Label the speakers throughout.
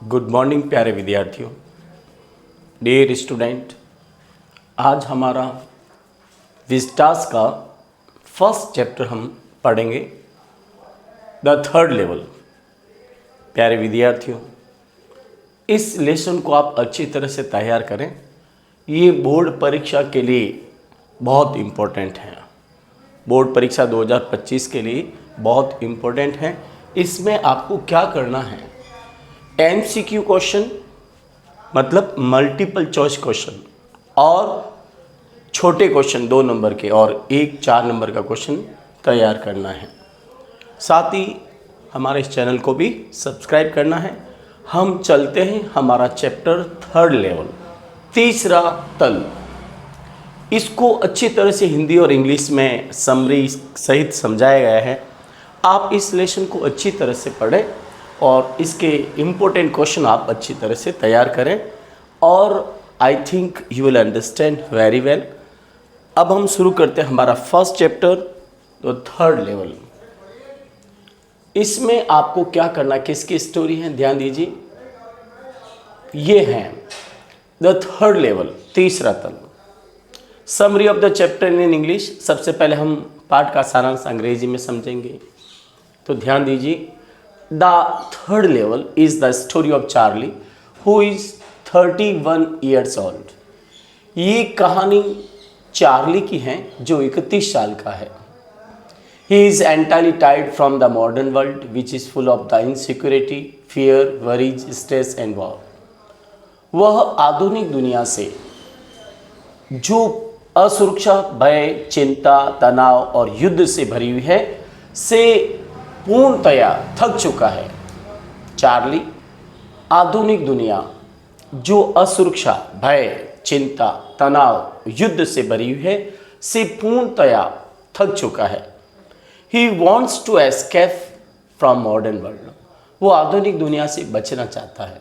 Speaker 1: Good morning प्यारे विद्यार्थियों, dear student. आज हमारा विस्टास का फर्स्ट चैप्टर हम पढ़ेंगे, द थर्ड लेवल। प्यारे विद्यार्थियों, इस लेसन को आप अच्छी तरह से तैयार करें। ये बोर्ड परीक्षा के लिए बहुत इम्पोर्टेंट है। बोर्ड परीक्षा 2025 के लिए बहुत इम्पोर्टेंट है। इसमें आपको क्या करना है, MCQ क्वेश्चन मतलब मल्टीपल चॉइस क्वेश्चन और छोटे क्वेश्चन 2 नंबर के और एक 4 नंबर का क्वेश्चन तैयार करना है। साथ ही हमारे इस चैनल को भी सब्सक्राइब करना है। हम चलते हैं हमारा चैप्टर थर्ड लेवल, तीसरा तल। इसको अच्छी तरह से हिंदी और इंग्लिश में समरी सहित समझाया गया है। आप इस लेसन को अच्छी तरह से पढ़ें और इसके इम्पोर्टेंट क्वेश्चन आप अच्छी तरह से तैयार करें और I think you will understand very well. अब हम शुरू करते हैं हमारा फर्स्ट चैप्टर, तो थर्ड लेवल। इसमें आपको क्या करना, किसकी स्टोरी है, ध्यान दीजिए। ये है द थर्ड लेवल, तीसरा तल। Summary of the chapter in English. सबसे पहले हम पाठ का सारांश अंग्रेजी में समझेंगे, तो ध्यान दीजिए। The third level is the story of Charlie, who is 31 years old. ये कहानी चार्ली की है जो 31 साल का है। He is entirely tired from the modern world, which is full of the insecurity, fear, worries, stress and war. वह आधुनिक दुनिया से जो असुरक्षा, भय, चिंता, तनाव और युद्ध से भरी हुई है से पूर्णतया थक चुका है। चार्ली आधुनिक दुनिया जो असुरक्षा, भय, चिंता, तनाव, युद्ध से भरी हुई है से पूर्णतया थक चुका है। He wants to escape from modern world. वो आधुनिक दुनिया से बचना चाहता है।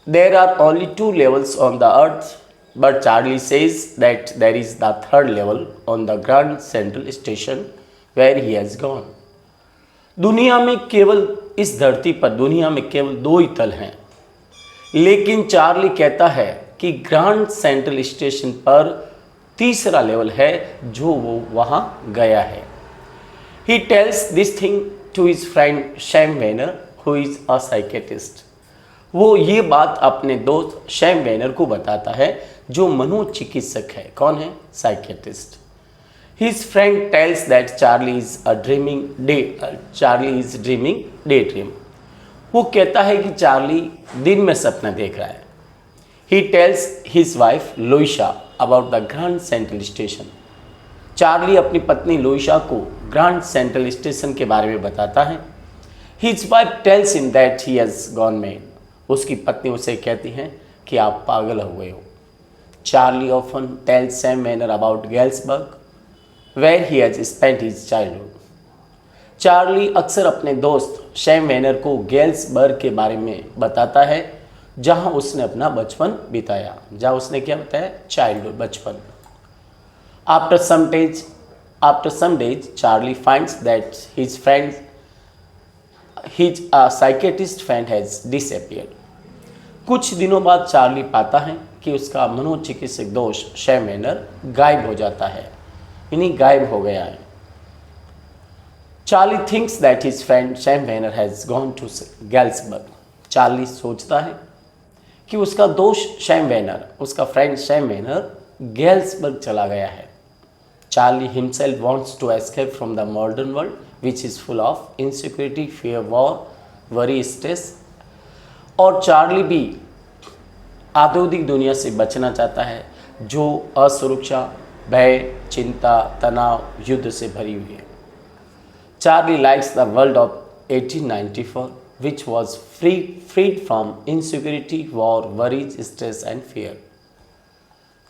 Speaker 1: There are only 2 levels on the earth, but Charlie says that there is the third level on the Grand Central Station where he has gone. दुनिया में केवल इस धरती पर दुनिया में केवल 2 ही तल हैं, लेकिन चार्ली कहता है कि ग्रांड सेंट्रल स्टेशन पर तीसरा लेवल है जो वो वहाँ गया है। He tells this thing to his friend Sam Weiner, who is a psychiatrist. वो ये बात अपने दोस्त शैम वेनर को बताता है जो मनोचिकित्सक है। कौन है? Psychiatrist. His friend tells that Charlie is dreaming daydream. वो कहता है कि चार्ली दिन में सपना देख रहा है। He tells his wife Louisa about the Grand Central Station. Charlie अपनी पत्नी लोइशा को ग्रांड सेंट्रल स्टेशन के बारे में बताता है। His wife tells him that he has gone mad. उसकी पत्नी उसे कहती है कि आप पागल हो गए हो। Charlie often tells Sam Weiner about Galesburg, where he has spent his childhood. Charlie अक्सर अपने दोस्त शैम वेनर को गेल्सबर्ग के बारे में बताता है जहां उसने अपना बचपन बिताया। जहां उसने क्या बताया? चाइल्डहुड, बचपन। After some days, Charlie finds that his psychiatrist friend has disappeared. कुछ दिनों बाद चार्ली पाता है कि उसका मनोचिकित्सक दोस्त शैम वेनर गायब हो जाता है, यानी गायब हो गया है। Charlie thinks that his friend Sam Weiner has gone to Galesburg. Charlie सोचता है कि उसका दोस्त शैम वेनर, उसका फ्रेंड शैम वेनर गैल्सबर्ग चला गया है। Charlie himself wants to escape from the modern world which is full of insecurity, fear, war, worry, stress. और चार्ली भी आधुनिक दुनिया से बचना चाहता है जो असुरक्षा, भय, चिंता, तनाव, युद्ध से भरी हुई है। Charlie likes the world of 1894 which was freed from insecurity, war, worries, stress and fear.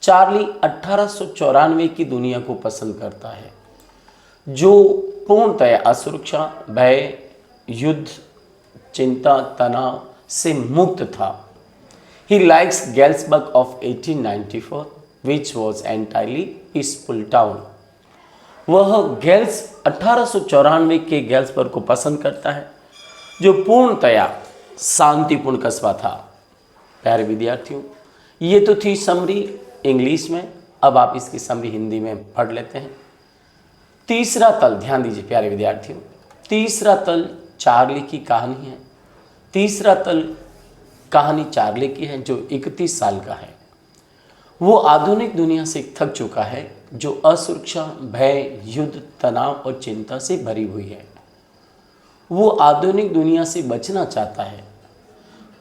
Speaker 1: Charlie 1894 की दुनिया को पसंद करता है जो पूर्णतया असुरक्षा, भय, युद्ध, चिंता, तनाव से मुक्त था। He likes Galesburg of 1894, which was entirely peaceful town. वह 1894 के गैल्सबर्ग को पसंद करता है जो पूर्णतया शांतिपूर्ण कस्बा था। प्यारे विद्यार्थियों, ये तो थी समरी इंग्लिश में। अब आप इसकी समरी हिंदी में पढ़ लेते हैं। तीसरा तल, ध्यान दीजिए प्यारे विद्यार्थियों, तीसरा तल चार्ली की कहानी है। तीसरा तल कहानी चार्ली की है जो 31 साल का है। वो आधुनिक दुनिया से थक चुका है जो असुरक्षा, भय, युद्ध, तनाव और चिंता से भरी हुई है। वो आधुनिक दुनिया से बचना चाहता है।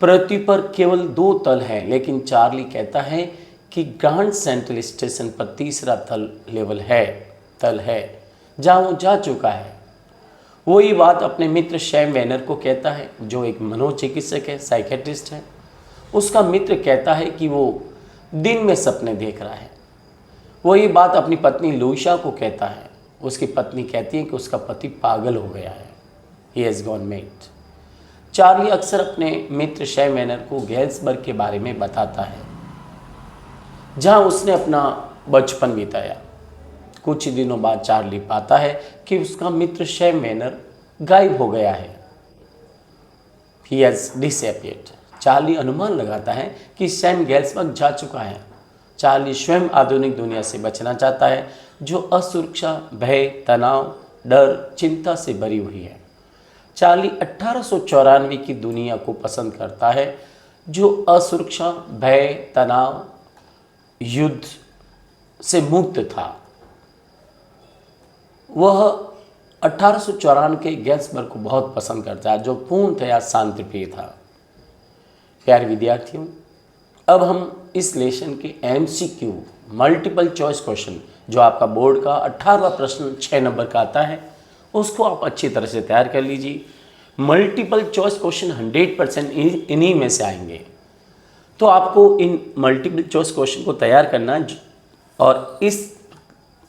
Speaker 1: पृथ्वी पर केवल 2 तल हैं, लेकिन चार्ली कहता है कि ग्रांड सेंट्रल स्टेशन पर तीसरा तल है जहाँ वो जा चुका है। वो ये बात अपने मित्र सैम वेनर को कहता है जो एक मनोचिकित्सक है, साइकेट्रिस्ट है। उसका मित्र कहता है कि वो दिन में सपने देख रहा है। वो ये बात अपनी पत्नी लुइसा को कहता है। उसकी पत्नी कहती है कि उसका पति पागल हो गया है, he has gone mad. Charlie अक्सर अपने मित्र सैम वेनर को गेल्सबर्ग के बारे में बताता है जहाँ उसने अपना बचपन बिताया। कुछ दिनों बाद चार्ली पाता है कि उसका मित्र सैम वेनर गायब हो गया है, ही हैज़ डिसअपियर्ड। चार्ली अनुमान लगाता है कि सैम गेल्सबर्ग जा चुका है। चार्ली स्वयं आधुनिक दुनिया से बचना चाहता है जो असुरक्षा, भय, तनाव, डर, चिंता से भरी हुई है। चार्ली 1894 की दुनिया को पसंद करता है जो असुरक्षा, भय, तनाव, युद्ध से मुक्त था। वह 1894 के गेल्सबर्ग को बहुत पसंद करता है जो पूर्णतया शांतिप्रिय था। प्यारे विद्यार्थियों, अब हम इस लेसन के MCQ मल्टीपल चॉइस क्वेश्चन जो आपका बोर्ड का 18वां प्रश्न 6 नंबर का आता है उसको आप अच्छी तरह से तैयार कर लीजिए। मल्टीपल चॉइस क्वेश्चन 100% इन्हीं में से आएंगे। तो आपको इन मल्टीपल चॉइस क्वेश्चन को तैयार करना है और इस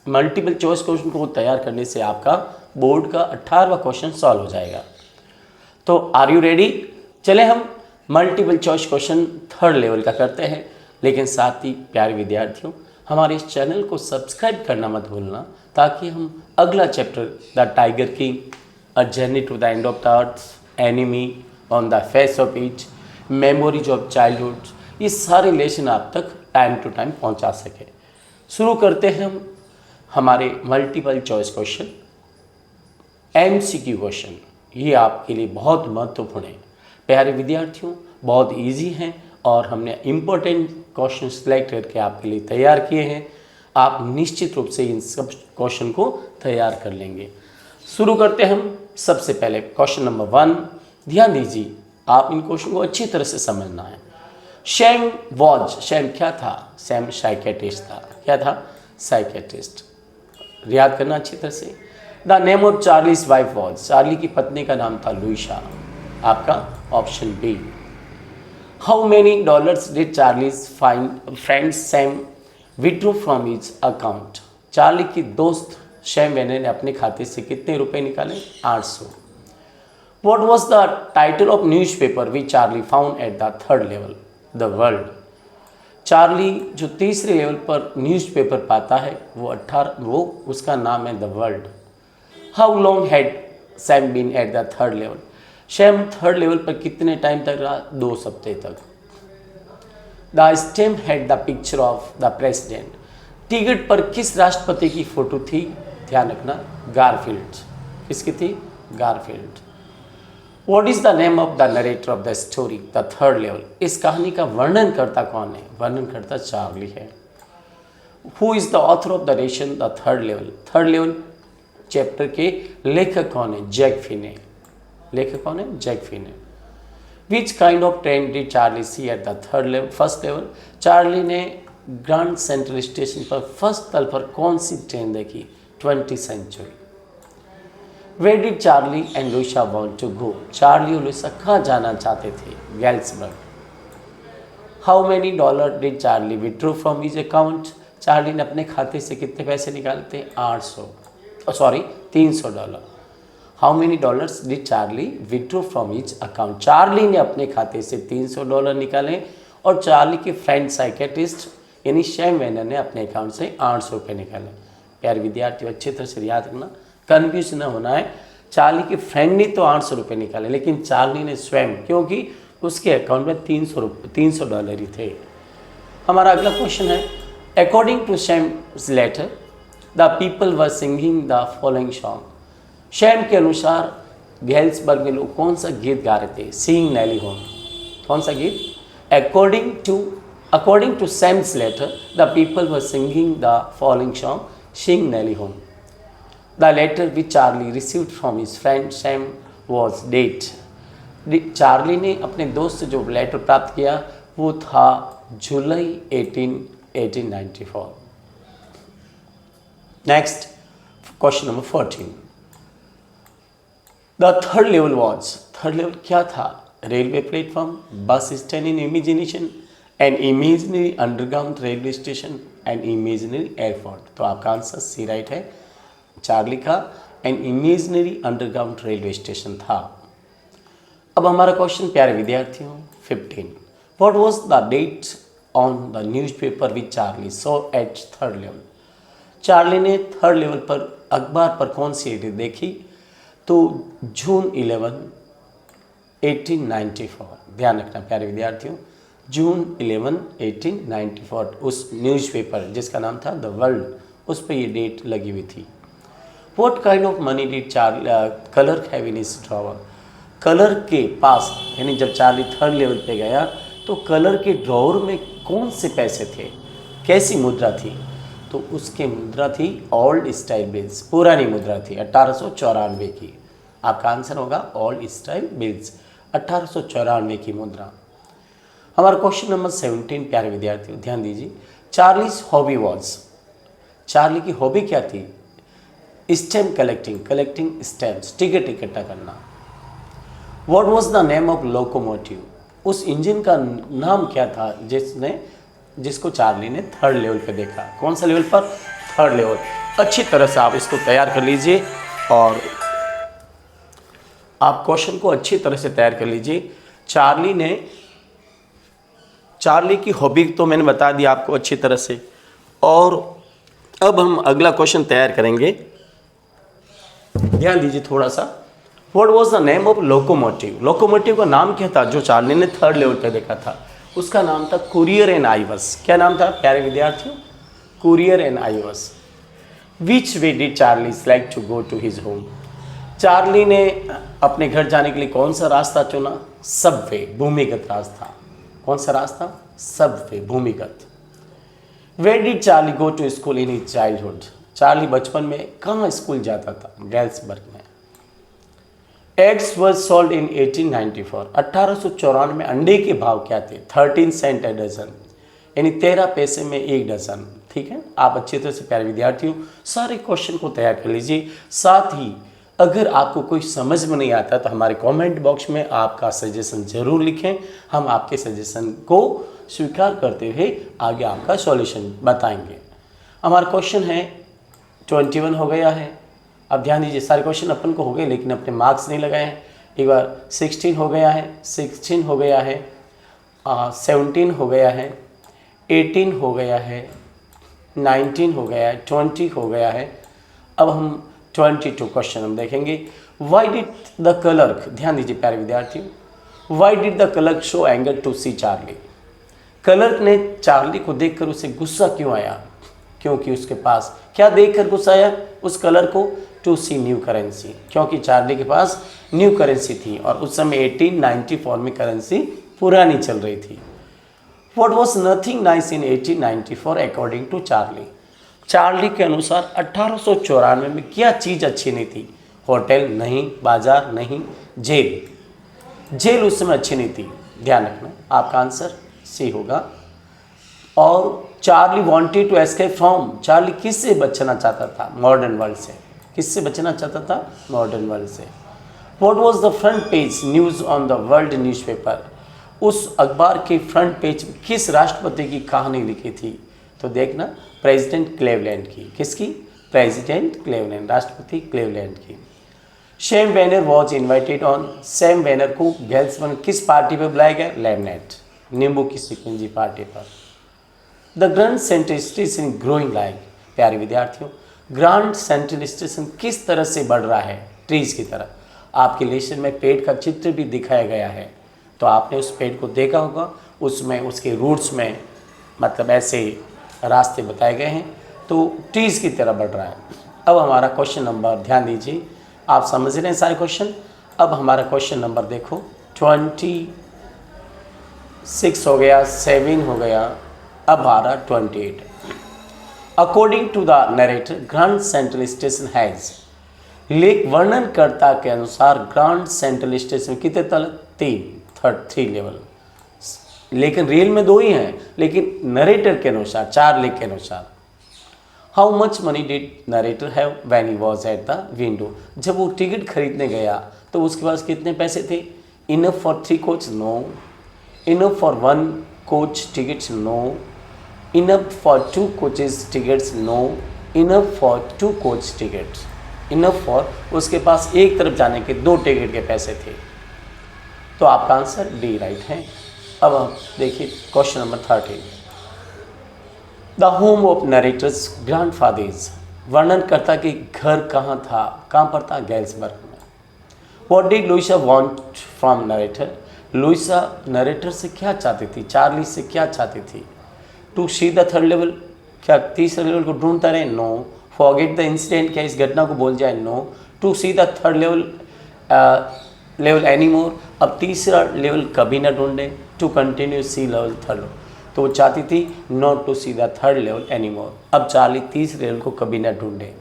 Speaker 1: मल्टीपल चॉइस क्वेश्चन को तैयार करने से आपका बोर्ड का 18वां क्वेश्चन सॉल्व हो जाएगा। तो आर यू रेडी? चले हम multiple choice question 3rd level का करते हैं। लेकिन साथ ही प्यारे विद्यार्थियों, हमारे इस चैनल को सब्सक्राइब करना मत भूलना ताकि हम अगला chapter the tiger king, a journey to the end of the earth, enemy, on the face of it, memories of childhood, ये सारे लेसन आप तक टाइम टू टाइम पहुंचा सके। शुरू करते हैं हम हमारे multiple choice question. MCQ question ये आपके लिए बहुत महत्वपूर्ण है प्यारे विद्यार्थियों, बहुत इजी हैं और हमने इम्पोर्टेंट क्वेश्चन सेलेक्ट करके आपके लिए तैयार किए हैं। आप निश्चित रूप से इन सब क्वेश्चन को तैयार कर लेंगे। शुरू करते हैं हम सबसे पहले क्वेश्चन नंबर 1। ध्यान दीजिए, आप इन क्वेश्चन को अच्छी तरह से समझना है। सैम क्या था? सैम साइकेट्रिस्ट था। क्या था? साइकेट्रिस्ट। याद करना अच्छी तरह से। The name of Charlie's wife was, Charlie की पत्नी का नाम था लुइसा। आपका option B. How many dollars did Charlie's friend Sam withdraw from his account, Charlie की दोस्त सैम वेनर ने अपने खाते से कितने रुपए निकाले? 800। What was the title of newspaper which Charlie found at the 3rd level? The world. Charlie जो तीसरे लेवल पर न्यूज़पेपर पाता है वो उसका नाम है the world. How long had Sam been at the 3rd level, Sam 3rd level पर कितने टाइम तक रहा? 2 सप्ताह तक। The stamp had the picture of the president, ticket पर किस राष्ट्रपति की फोटो थी? ध्यान रखना, गारफील्ड। किसकी थी? Garfield. What is the name of the narrator of the story the 3rd level, इस कहानी का वर्णनकर्ता कौन है? वर्णनकर्ता चार्ली है। Who is the author of the lesson the 3rd level, 3rd level chapter के लेखक कौन है? Jack Finney. लेखक कौन है? Jack Finney. Which kind of train did Charlie see at the 3rd level, 1st level, Charlie ने Grand Central Station पर 1st तल पर कौन सी ट्रेन देखी? 20th century. Where did Charlie and Louisa want to go, Charlie और Louisa कहाँ जाना चाहते थे? Galesburg. How many dollar did Charlie withdraw from his account, Charlie ने अपने खाते से कितने पैसे निकाले थे? 300 dollar. How many dollars did Charlie withdraw from his account, Charlie ने अपने खाते से 300 डॉलर निकाले और चार्ली के फ्रेंड साइकेट्रिस्ट यानी सैम वेनर ने अपने अकाउंट से 800 रुपये निकाले। प्यारे विद्यार्थियों, अच्छी तरह से याद रखना, कन्फ्यूज न होना है। चार्ली के फ्रेंड ने तो 800 रुपये निकाले, लेकिन चार्ली ने स्वयं, क्योंकि उसके अकाउंट में $300 ही थे। हमारा अगला क्वेश्चन है, according to Sam's letter the people were singing the following song. Sam के अनुसार गैल्सबर्ग में लोग कौन सा गीत गा रहे थे? Sing Nellie home. कौन सा गीत? According to Sam's letter the people were singing the following song, sing Nellie home. The letter which Charlie received from his friend Sam was date. Charlie ने अपने दोस्त से जो लेटर प्राप्त किया वो था जुलाई 1894। Next question number 14। The third level was, third level क्या था? Railway platform, bus stand in imagination, an imaginary underground railway station, an imaginary airport. तो आपका आंसर सी राइट है। चार्ली का an imaginary underground railway station था। अब हमारा question प्यारे विद्यार्थियों 15। What was the date on the newspaper which Charlie saw at third level. Charlie ने थर्ड लेवल पर अखबार पर कौन सी डेट देखी? तो जून 11, 1894। ध्यान रखना प्यारे विद्यार्थियों, जून 11, 1894 उस न्यूज़पेपर जिसका नाम था द वर्ल्ड, उस पर ये डेट लगी हुई थी। What kind of money did clerk have in his drawer. Clerk के पास, यानी जब चार्ली थर्ड लेवल पे गया तो क्लर्क के ड्रॉवर में कौन से पैसे थे, कैसी मुद्रा थी? तो उसके मुद्रा थी ओल्ड स्टाइल बिल्स, पुरानी मुद्रा थी 1894 की। आपका आंसर होगा ओल्ड स्टाइल बिल्स, 1894 की मुद्रा। हमारा क्वेश्चन नंबर 17 प्यारे विद्यार्थियों ध्यान दीजिए। चार्लीज हॉबी वॉज, चार्ली की हॉबी क्या थी? स्टैम्प कलेक्टिंग स्टैम्प्स, टिकट इकट्ठा करना। What was the name of locomotive, उस इंजन का नाम क्या था जिसको चार्ली ने थर्ड लेवल पे देखा? कौन सा लेवल पर? Third level. अच्छी तरह से आप इसको तैयार कर लीजिए और आप क्वेश्चन को अच्छी तरह से तैयार कर लीजिए। चार्ली की हॉबी तो मैंने बता दिया आपको अच्छी तरह से, और अब हम अगला क्वेश्चन तैयार करेंगे। ध्यान दीजिए थोड़ा सा। What was the name of locomotive, locomotive का नाम क्या था जो चार्ली ने थर्ड लेवल पे देखा था? उसका नाम था कुरियर एंड आइवस। क्या नाम था प्यारे विद्यार्थियों? Currier and Ives. Which way did Charlie like to go to his home, Charlie ने अपने घर जाने के लिए कौन सा रास्ता चुना? सबवे, भूमिगत रास्ता। कौन सा रास्ता? सबवे, भूमिगत। Where did Charlie go to school in his childhood, Charlie बचपन में कहाँ स्कूल जाता था? गैल्सबर्ग में। एग्स वॉज सोल्ड इन 1894, 1894 में अंडे के भाव क्या थे? 13 सेंट अ डजन, यानी 13 पैसे में एक डजन। ठीक है, आप अच्छी तरह से प्यारे विद्यार्थियों सारे क्वेश्चन को तैयार कर लीजिए। साथ ही अगर आपको कोई समझ में नहीं आता तो हमारे कमेंट बॉक्स में आपका सजेशन जरूर लिखें, हम आपके सजेशन को स्वीकार करते हुए आगे आपका सॉल्यूशन बताएंगे। हमारा क्वेश्चन है 21 हो गया है। अब ध्यान दीजिए सारे क्वेश्चन अपन को हो गए लेकिन अपने मार्क्स नहीं लगाए हैं। एक बार 16 हो गया है, 16 हो गया है, 17 हो गया है, 18 हो गया है, 19 हो गया है, 20 हो गया है। अब हम 22 क्वेश्चन हम देखेंगे। वाई डिड द क्लर्क, ध्यान दीजिए प्यारे विद्यार्थियों, why did the clerk show anger to see Charlie, clerk ने चार्ली को देखकर उसे गुस्सा क्यों आया? क्योंकि उसके पास क्या देखकर गुस्सा आया उस क्लर्क को? टू सी न्यू करेंसी, क्योंकि चार्ली के पास न्यू करेंसी थी और उस समय 1894 में करेंसी पुरानी चल रही थी। What was nothing nice in 1894 according to Charlie, Charlie के अनुसार 1894 में क्या चीज़ अच्छी नहीं थी? होटल नहीं, बाजार नहीं, जेल उस समय अच्छी नहीं थी। ध्यान रखना, आपका आंसर सी होगा। और Charlie wanted to escape from, Charlie किससे बचना चाहता था? मॉडर्न वर्ल्ड से। किससे बचना चाहता था? मॉडर्न वर्ल्ड से। What was the front page news on the world newspaper, उस अखबार के फ्रंट पेज में किस राष्ट्रपति की कहानी लिखी थी? तो देखना, प्रेसिडेंट क्लेवलैंड की। किसकी? प्रेसिडेंट क्लेवलैंड, राष्ट्रपति क्लेवलैंड की। Sam Vanern was invited on, Sam Vanern को गैल्सबर्ग किस पार्टी पर बुलाया गया? लेमनेट, नींबू की शिकंजी पार्टी पर। The Grand Central station growing like, प्यारे विद्यार्थियों ग्रैंड सेंट्रल स्टेशन किस तरह से बढ़ रहा है? ट्रीज़ की तरह। आपके लेसन में पेड़ का चित्र भी दिखाया गया है, तो आपने उस पेड़ को देखा होगा, उसमें उसके रूट्स में मतलब ऐसे रास्ते बताए गए हैं, तो ट्रीज़ की तरह बढ़ रहा है। अब हमारा क्वेश्चन नंबर, ध्यान दीजिए, आप समझ रहे हैं सारे क्वेश्चन। अब हमारा क्वेश्चन नंबर देखो, 26 हो गया, 7 हो गया, अब आ रहा 28। According to the narrator, Grand Central station has, लेख वर्णनकर्ता के अनुसार ग्रांड सेंट्रल स्टेशन कितने तल? 3 लेवल, लेकिन रियल में 2 ही हैं, लेकिन नरेटर के अनुसार 4 लेख के अनुसार। How much money did narrator have when he was at the window, जब वो टिकट खरीदने गया तो उसके पास कितने पैसे थे? Enough for 3 coach? No. Enough for 1 coach tickets? No. Enough for 2 coaches tickets? No. Enough for 2 coach tickets? Enough for, उसके पास एक तरफ जाने के 2 टिकट के पैसे थे। तो आपका आंसर डी राइट है। अब हम देखिए question number 13। The home of narrator's grandfather's, वर्णनकर्ता के घर कहाँ था? कहाँ पर था? गैल्सबर्ग में। What did Louisa want from narrator, Louisa narrator से क्या चाहती थी? चार्ली से क्या चाहती थी? To see the third level, क्या तीसरे लेवल को ढूंढता रहे? नो। फॉरगेट द इंसिडेंट, क्या इस घटना को भूल जाए? No. To see the third level any more, अब तीसरा लेवल कभी ना ढूंढे। To continue see level third, तो वो चाहती थी not to see the third level any more, अब चार्ली तीसरे लेवल को कभी ना ढूंढे।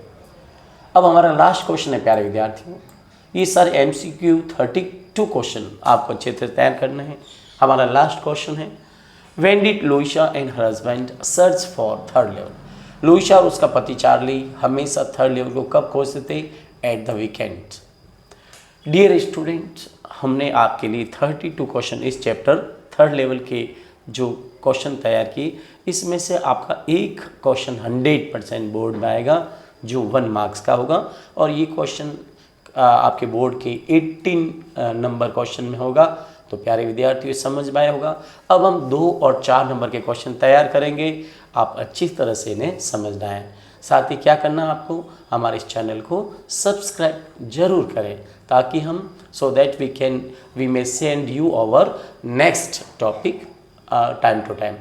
Speaker 1: अब हमारा लास्ट क्वेश्चन है प्यारे विद्यार्थियों, ये सारे MCQ 32 क्वेश्चन आपको अच्छे से तैयार करने हैं। हमारा लास्ट क्वेश्चन है, when did Louisa and her husband search for third level, Louisa और उसका पति चार्ली हमेशा थर्ड लेवल को कब खोजते थे? At the weekend. Dear student, हमने आपके लिए 32 क्वेश्चन इस चैप्टर थर्ड लेवल के जो क्वेश्चन तैयार किए, इसमें से आपका एक क्वेश्चन 100% बोर्ड में आएगा जो 1 मार्क्स का होगा, और ये क्वेश्चन आपके बोर्ड के 18 नंबर क्वेश्चन में होगा। तो प्यारे विद्यार्थियों, समझ में आया होगा। अब हम 2 और 4 नंबर के क्वेश्चन तैयार करेंगे, आप अच्छी तरह से इन्हें समझना है। साथ ही क्या करना है आपको, हमारे इस चैनल को सब्सक्राइब जरूर करें, ताकि हम so that we may send you our next topic time to time.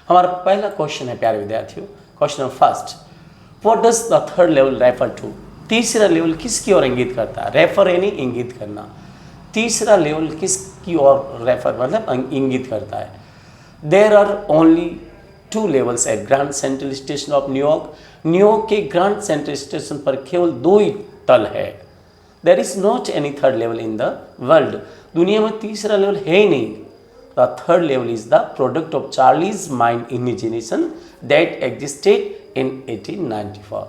Speaker 1: हमारा पहला क्वेश्चन है प्यारे विद्यार्थियों, question number first, what does the third level refer to, तीसरा लेवल किसकी ओर इंगित करता है? रेफर यानी इंगित करना, तीसरा लेवल किसकी ओर रेफर मतलब इंगित करता है? There are only 2 levels at Grand Central Station of New York, New York के ग्रैंड सेंट्रल स्टेशन पर केवल 2 ही तल है। There is not any third level in the world, दुनिया में तीसरा लेवल है ही नहीं। The third level is the product of Charlie's mind imagination that existed in 1894,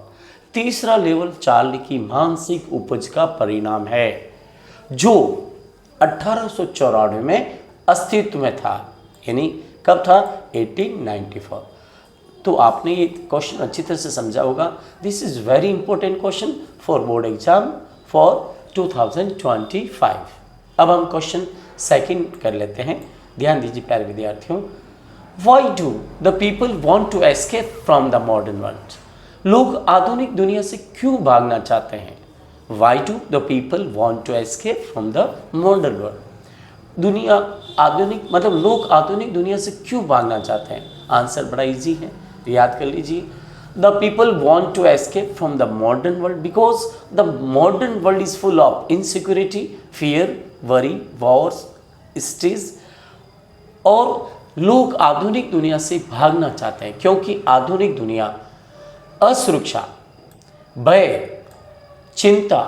Speaker 1: तीसरा लेवल चार्ली की मानसिक उपज का परिणाम है जो 1894 में अस्तित्व में था, यानी कब था? 1894। तो आपने ये क्वेश्चन अच्छी तरह से समझा होगा। This is very important question for board exam for 2025। अब हम क्वेश्चन सेकंड कर लेते हैं, ध्यान दीजिए प्यारे विद्यार्थियों। Why do the people want to escape from the modern world, लोग आधुनिक दुनिया से क्यों भागना चाहते हैं? Why do the people want to escape from the modern world, दुनिया आधुनिक मतलब लोग आधुनिक दुनिया से क्यों भागना चाहते हैं? आंसर बड़ा इजी है, याद कर लीजिए। The people want to escape from the modern world because the modern world is full of insecurity, fear, worry, wars, stress, और लोग आधुनिक दुनिया से भागना चाहते हैं क्योंकि आधुनिक दुनिया असुरक्षा, भय, चिंता,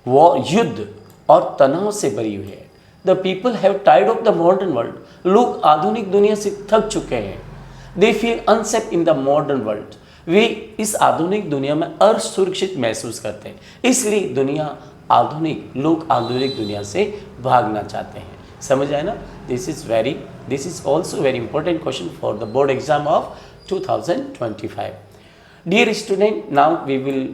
Speaker 1: युद्ध और तनाव से भरी हुई है। The people have tired of the modern world, लोग आधुनिक दुनिया से थक चुके हैं। They feel unsafe in the modern world, वे इस आधुनिक दुनिया में असुरक्षित महसूस करते हैं, इसलिए लोग आधुनिक दुनिया से भागना चाहते हैं। समझ आए ना? This is also very important question for the board exam of 2025. Dear student, now we will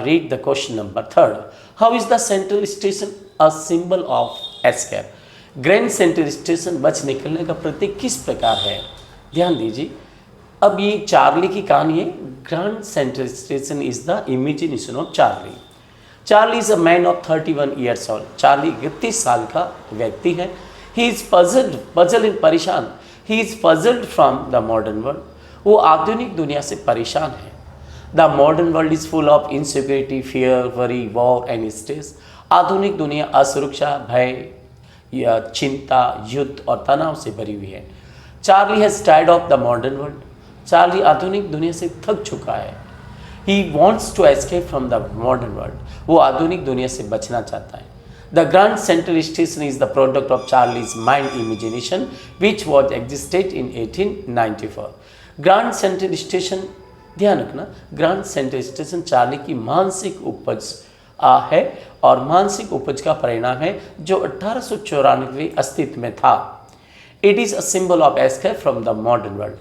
Speaker 1: read the question number 3. How is the central station a symbol of escape? Grand Central station बच निकलने का प्रतीक किस प्रकार है? ध्यान दीजिए, अब ये चार्ली की कहानी है। Grand Central Station is the imagination of Charlie. Charlie is a man of 31 years old. Charlie 31 साल का व्यक्ति है। ही इज पजल इन परेशान, he is puzzled from the modern world. वो आधुनिक दुनिया से परेशान है। The modern world is full of insecurity, fear, worry, war and stress. आधुनिक दुनिया असुरक्षा, भय या चिंता, युद्ध और तनाव से भरी हुई है। Charlie has tired of the modern world. Charlie आधुनिक दुनिया से थक चुका है। He wants to escape from the modern world. वो आधुनिक दुनिया से बचना चाहता है। The Grand Central Station is the product of Charlie's mind imagination which was existed in 1894। Grand Central Station, ध्यान रखना, ग्रैंड सेंट्रल स्टेशन चार्ली की मानसिक उपज है और मानसिक उपज का परिणाम है जो 1894 अस्तित्व में था। It is a symbol of escape from the modern world.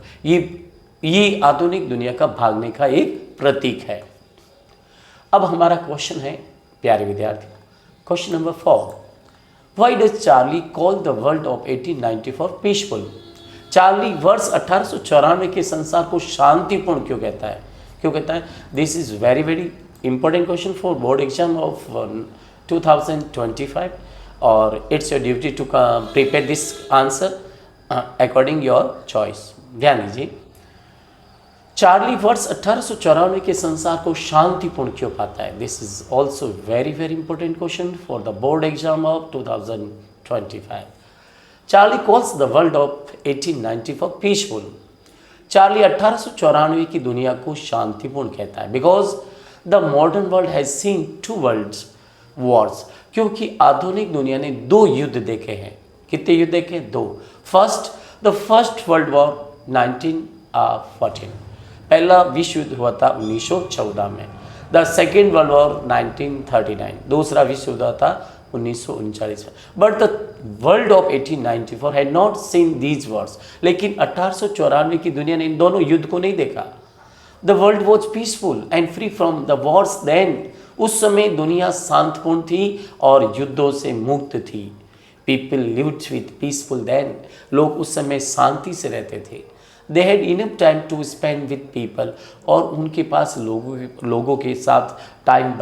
Speaker 1: ये आधुनिक दुनिया का भागने का एक प्रतीक है। अब हमारा क्वेश्चन है प्यारे विद्यार्थी, question number 4, why does Charlie call the world of 1894 peaceful? Charlie वर्ष 1894 के संसार को शांतिपूर्ण क्यों कहता है? क्यों कहता है? This is very very important question for board exam of 2025 और it's your duty to prepare this answer according your choice. ध्यान दीजिए, चार्ली वर्ष 1894 के संसार को शांतिपूर्ण क्यों पाता है? This is also very very important question for the board exam of 2025। Charlie calls the world of 1894 peaceful. Charlie 1894 की दुनिया को शांतिपूर्ण कहता है because the modern world has seen 2 world Wars. क्योंकि आधुनिक दुनिया ने 2 युद्ध देखे हैं। कितने युद्ध देखे? 2। द फर्स्ट वर्ल्ड वॉर 1914, पहला विश्व युद्ध हुआ था 1914 में। द सेकेंड वर्ल्ड वॉर 1939, दूसरा विश्व युद्ध हुआ था 1939 में। But the world of 1894 had not seen these Wars. लेकिन 1894 की दुनिया ने इन दोनों युद्ध को नहीं देखा। The world was peaceful and free from the wars then. उस समय दुनिया शांतिपूर्ण थी और युद्धों से मुक्त थी। People lived with peaceful then. लोग उस समय शांति से रहते थे। They had enough time to spend with people, और उनके पास लोगों के साथ टाइम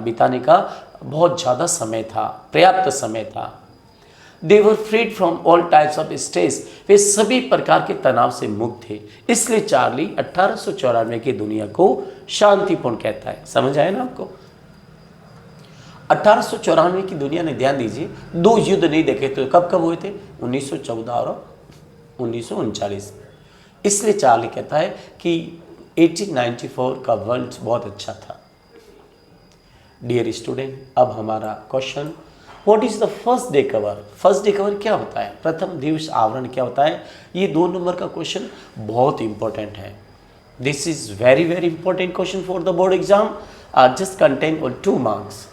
Speaker 1: बिताने का बहुत ज़्यादा समय था, पर्याप्त समय था। They were freed from all types of stress. वे सभी प्रकार के तनाव से मुक्त थे। इसलिए चार्ली 1894 की दुनिया को शांतिपूर्ण कहता है। समझ आया ना आपको? 1894 की दुनिया ने, ध्यान दीजिए, 2 युद्ध नहीं देखे। तो कब कब हुए थे? 1914 और 1939। इसलिए चार्ली कहता है कि 1894 का वर्ल्ड बहुत अच्छा था। डियर स्टूडेंट, अब हमारा question, what is the first day cover? First day cover क्या होता है? प्रथम दिवस आवरण क्या होता है? ये 2 नंबर का क्वेश्चन बहुत इंपॉर्टेंट है। This is very very important question for the board exam, just contain 2 marks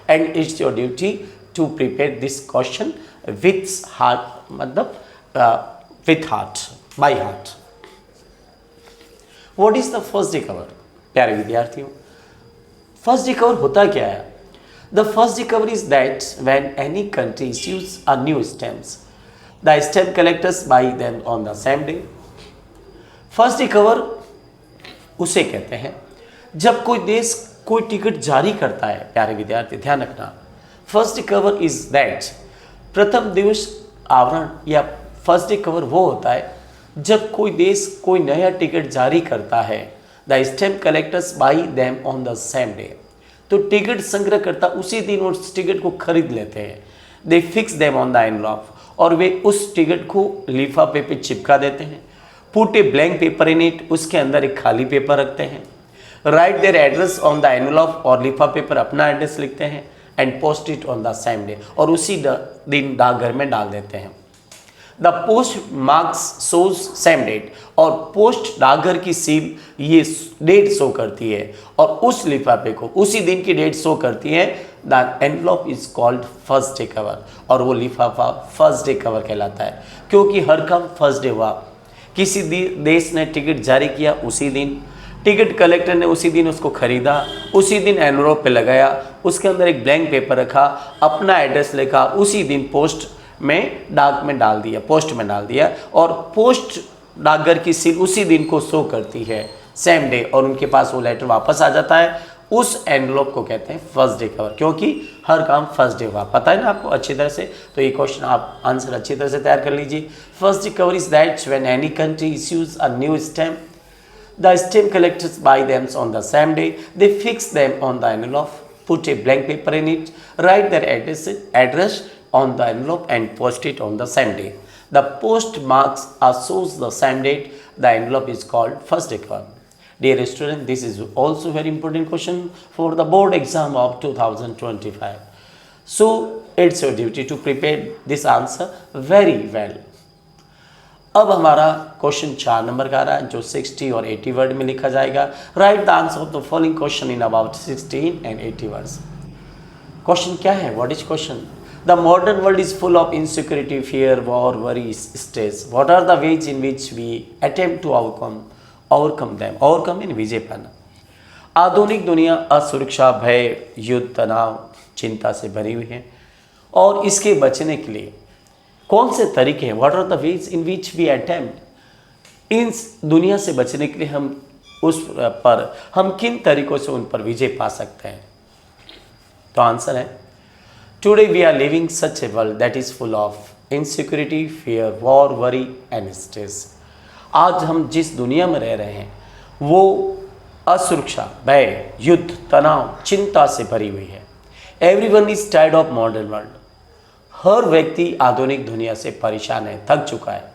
Speaker 1: and it's your duty to prepare this question with heart, मतलब with heart, by heart. What is the first day cover? प्यारे विद्यार्थियों, first day cover होता क्या है? The first day cover is that when any country issues a new stamps, the stamp collectors buy them on the same day. First day cover उसे कहते हैं जब कोई देश कोई टिकट जारी करता है। प्यारे विद्यार्थी ध्यान रखना, first day cover is that, प्रथम दिवस आवरण या फर्स्ट डे कवर वो होता है जब कोई देश कोई नया टिकट जारी करता है। The stamp collectors buy them on the same day, तो टिकट संग्रह करता उसी दिन उस टिकट को खरीद लेते हैं। दे fix them on the envelope, और वे उस टिकट को लिफाफे पे चिपका देते हैं। Put a blank paper in it, उसके अंदर एक खाली पेपर रखते हैं। Write their address on the envelope, और लिफाफे पर अपना एड्रेस लिखते हैं। And post it on the same day, और उसी दिन डाकघर में डाल देते हैं। The post marks shows same date, और पोस्ट डाकघर की सील ये डेट शो करती है और उस लिफाफे को उसी दिन की डेट शो करती है। The envelope is called first day cover, और वो लिफाफा फर्स्ट डे कवर कहलाता है क्योंकि हर काम फर्स्ट डे हुआ। किसी देश ने टिकट जारी किया उसी दिन, टिकट कलेक्टर ने उसी दिन उसको खरीदा, उसी दिन एनवलप पे लगाया, उसके अंदर एक ब्लैंक पेपर रखा, अपना एड्रेस लिखा, उसी दिन पोस्ट में डाक में डाल दिया, पोस्ट में डाल दिया, और पोस्ट डाकघर की सील उसी दिन को शो करती है सेम डे, और उनके पास वो लेटर वापस आ जाता है उस एनवलप को कहते हैं फर्स्ट डे कवर, क्योंकि हर काम फर्स्ट डे हुआ, पता है ना आपको अच्छी तरह से। तो ये क्वेश्चन आप आंसर अच्छी तरह से तैयार कर लीजिए। First day cover is that when any country issues a new stamp, the stamp collectors buy them on the same day, they fix them on the envelope, put a blank paper in it, write their address on the envelope and post it on the same day. The post marks shows the same date. The envelope is called first day cover. Dear student, this is also very important question for the board exam of 2025. So it's your duty to prepare this answer very well. अब हमारा question 4 number का आ रहा है जो 60 और 80 word में लिखा जाएगा। Write the answer of the following question in about 16 and 80 words. Question क्या है? What is question? The modern world is full of insecurity, fear, war, worry, stress. What are the ways in which we attempt to overcome them? Overcome इन विजय पाना। आधुनिक दुनिया असुरक्षा, भय, युद्ध, तनाव, चिंता से भरी हुई है और इसके बचने के लिए कौन से तरीके हैं? What are the ways in which we attempt, इन दुनिया से बचने के लिए हम किन तरीकों से उन पर विजय पा सकते हैं? तो आंसर है today we are living such a world that is full of insecurity, fear, war, worry and stress. आज हम जिस दुनिया में रह रहे हैं वो असुरक्षा, भय, युद्ध, तनाव, चिंता से भरी हुई है। Everyone is tired of modern world. हर व्यक्ति आधुनिक दुनिया से परेशान है, थक चुका है।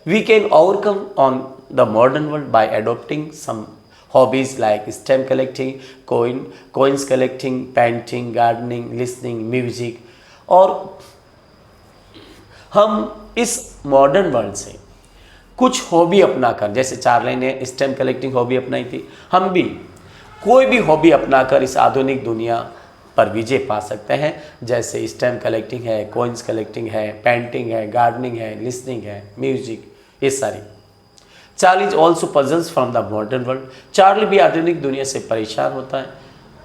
Speaker 1: We can overcome on the modern world by adopting some hobbies like stamp collecting, coins collecting, painting, gardening, listening, music. और हम इस मॉडर्न वर्ल्ड से कुछ हॉबी अपनाकर, जैसे चार्ली ने स्टैम्प कलेक्टिंग हॉबी अपनाई थी, हम भी कोई भी हॉबी अपनाकर इस आधुनिक दुनिया पर विजय पा सकते हैं। जैसे स्टैम्प कलेक्टिंग है, कॉइन्स कलेक्टिंग है, पेंटिंग है, गार्डनिंग है, लिसनिंग है, म्यूजिक, ये सारी। Charlie is also puzzles from the modern world. Charlie भी आधुनिक दुनिया से परेशान होता है।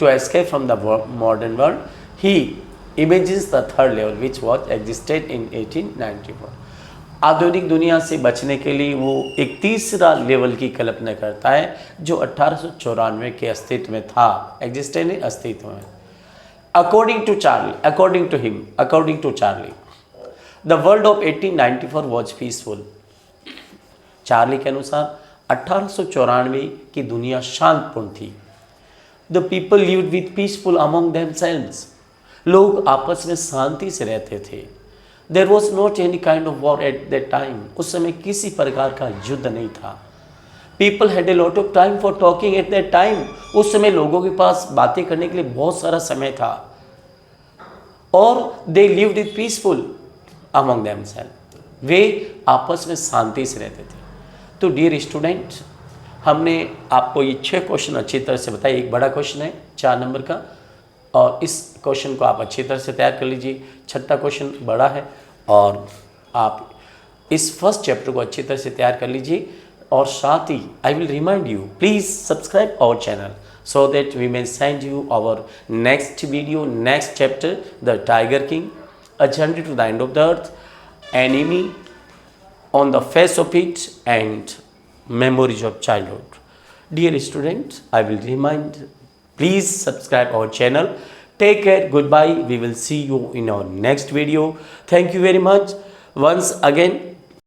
Speaker 1: To escape from the modern world he imagines the third level which was existed in 1894। आधुनिक दुनिया से बचने के लिए वो एक तीसरा लेवल की कल्पना करता है जो 1894 के अस्तित्व में था, एग्जिस्टेड इन अस्तित्व में। According to Charlie, the world of 1894 was peaceful. Charlie के अनुसार 1894 की दुनिया शांतपूर्ण थी। The people lived with peaceful among themselves. लोग आपस में शांति से रहते थे। There was not any kind of war at that time. उस समय किसी प्रकार का युद्ध नहीं था। People had a lot of time for talking at that time. उस समय लोगों के पास बातें करने के लिए बहुत सारा समय था। और they lived it peaceful among themselves. वे आपस में शांति से रहते थे। तो डियर स्टूडेंट, हमने आपको ये 6 क्वेश्चन अच्छी तरह से बताए। एक बड़ा क्वेश्चन है 4 नंबर का और इस क्वेश्चन को आप अच्छी तरह से तैयार कर लीजिए। छठा क्वेश्चन बड़ा है और आप इस फर्स्ट चैप्टर को अच्छी तरह से तैयार कर लीजिए। और साथ ही I will remind you, please subscribe our channel so that we may send you our next video, next chapter, the Tiger King, a journey to the end of the earth, enemy on the face of it, and memories of childhood. Dear students, I will remind, please subscribe our channel. Take care, goodbye. We will see you in our next video. Thank you very much. Once again,